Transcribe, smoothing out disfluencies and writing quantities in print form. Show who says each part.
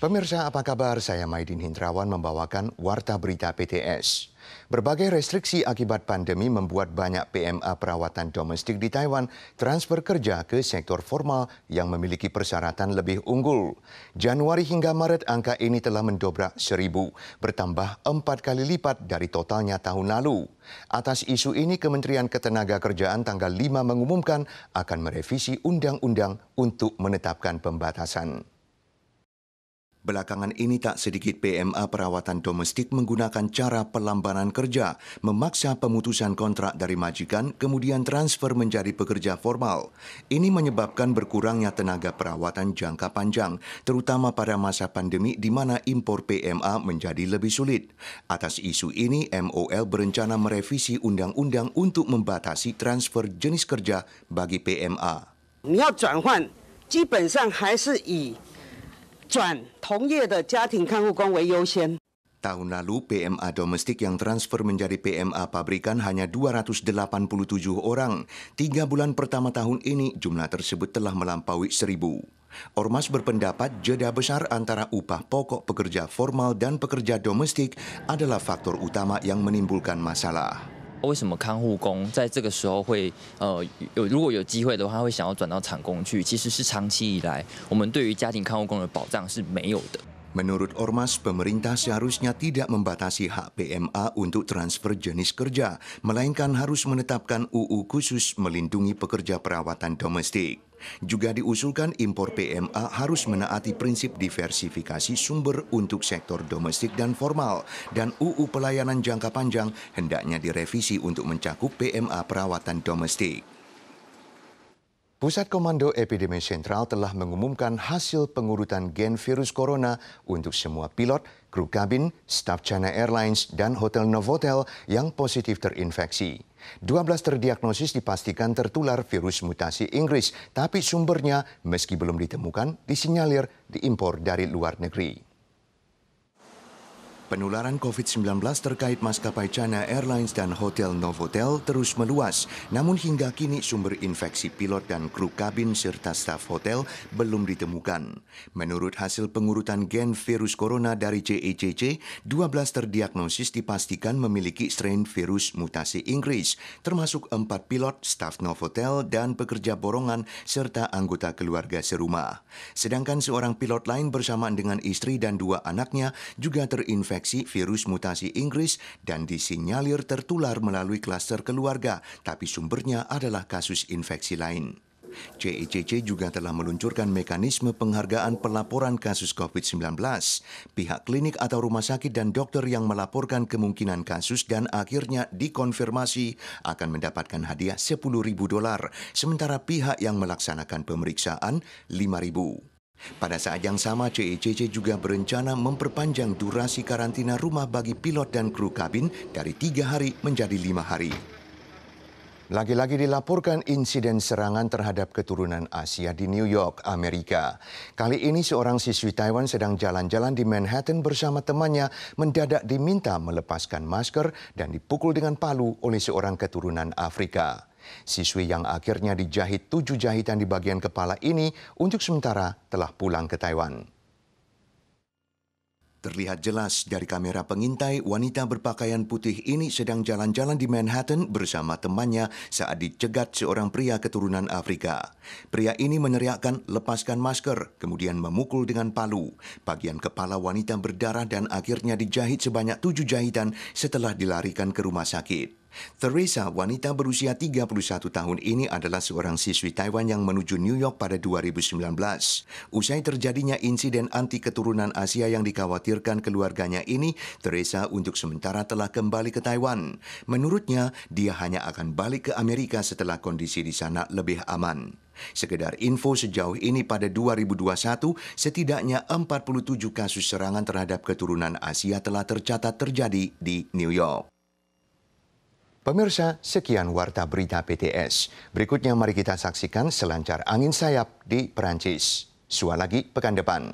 Speaker 1: Pemirsa, apa kabar? Saya Maidin Hindrawan membawakan Warta Berita PTS. Berbagai restriksi akibat pandemi membuat banyak PMA perawatan domestik di Taiwan transfer kerja ke sektor formal yang memiliki persyaratan lebih unggul. Januari hingga Maret angka ini telah mendobrak 1.000, bertambah 4 kali lipat dari totalnya tahun lalu. Atas isu ini, Kementerian Ketenagakerjaan tanggal 5 mengumumkan akan merevisi undang-undang untuk menetapkan pembatasan. Belakangan ini tak sedikit PMA perawatan domestik menggunakan cara pelambanan kerja, memaksa pemutusan kontrak dari majikan, kemudian transfer menjadi pekerja formal. Ini menyebabkan berkurangnya tenaga perawatan jangka panjang, terutama pada masa pandemi di mana impor PMA menjadi lebih sulit. Atas isu ini, MOL berencana merevisi undang-undang untuk membatasi transfer jenis kerja bagi PMA.
Speaker 2: 你要转换，基本上还是以 转同业的家庭看护工为优先。
Speaker 1: Tahun lalu, PMA domestik yang transfer menjadi PMA pabrikan hanya 287 orang. 3 bulan pertama tahun ini, jumlah tersebut telah melampaui 1.000. Ormas berpendapat jeda besar antara upah pokok pekerja formal dan pekerja domestik adalah faktor utama yang menimbulkan masalah.
Speaker 3: 为什么看护工在这个时候会如果有机会的话，会想要转到厂工去？其实是长期以来我们对于家庭看护工的保障是没有的。
Speaker 1: Menurut Ormas, pemerintah seharusnya tidak membatasi hak PMA untuk transfer jenis kerja, melainkan harus menetapkan UU khusus melindungi pekerja perawatan domestik. Juga diusulkan impor PMA harus menaati prinsip diversifikasi sumber untuk sektor domestik dan formal, dan UU pelayanan jangka panjang hendaknya direvisi untuk mencakup PMA perawatan domestik. Pusat Komando Epidemi Sentral telah mengumumkan hasil pengurutan gen virus corona untuk semua pilot, kru kabin, staf China Airlines, dan Hotel Novotel yang positif terinfeksi. 12 terdiagnosis dipastikan tertular virus mutasi Inggris, tapi sumbernya meski belum ditemukan disinyalir diimpor dari luar negeri. Penularan COVID-19 terkait maskapai China Airlines dan Hotel Novotel terus meluas. Namun hingga kini sumber infeksi pilot dan kru kabin serta staf hotel belum ditemukan. Menurut hasil pengurutan gen virus corona dari JECC, 12 terdiagnosis dipastikan memiliki strain virus mutasi Inggris, termasuk 4 pilot, staf Novotel, dan pekerja borongan serta anggota keluarga serumah. Sedangkan seorang pilot lain bersamaan dengan istri dan 2 anaknya juga terinfeksi virus mutasi Inggris dan disinyalir tertular melalui klaster keluarga, tapi sumbernya adalah kasus infeksi lain. JECC juga telah meluncurkan mekanisme penghargaan pelaporan kasus COVID-19. Pihak klinik atau rumah sakit dan dokter yang melaporkan kemungkinan kasus dan akhirnya dikonfirmasi akan mendapatkan hadiah $10.000, sementara pihak yang melaksanakan pemeriksaan $5.000. Pada saat yang sama, JECC juga berencana memperpanjang durasi karantina rumah bagi pilot dan kru kabin dari 3 hari menjadi 5 hari. Lagi-lagi dilaporkan insiden serangan terhadap keturunan Asia di New York, Amerika. Kali ini seorang siswi Taiwan sedang jalan-jalan di Manhattan bersama temannya mendadak diminta melepaskan masker dan dipukul dengan palu oleh seorang keturunan Afrika. Siswi yang akhirnya dijahit 7 jahitan di bagian kepala ini untuk sementara telah pulang ke Taiwan. Terlihat jelas dari kamera pengintai, wanita berpakaian putih ini sedang jalan-jalan di Manhattan bersama temannya saat dicegat seorang pria keturunan Afrika. Pria ini meneriakkan lepaskan masker, kemudian memukul dengan palu. Bagian kepala wanita berdarah dan akhirnya dijahit sebanyak 7 jahitan setelah dilarikan ke rumah sakit. Teresa, wanita berusia 31 tahun ini adalah seorang siswi Taiwan yang menuju New York pada 2019. Usai terjadinya insiden anti keturunan Asia yang dikhawatirkan keluarganya ini, Teresa untuk sementara telah kembali ke Taiwan. Menurutnya, dia hanya akan balik ke Amerika setelah kondisi di sana lebih aman. Sekedar info, sejauh ini pada 2021, setidaknya 47 kasus serangan terhadap keturunan Asia telah tercatat terjadi di New York. Pemirsa, sekian Warta Berita PTS. Berikutnya mari kita saksikan selancar angin sayap di Perancis. Sua lagi pekan depan.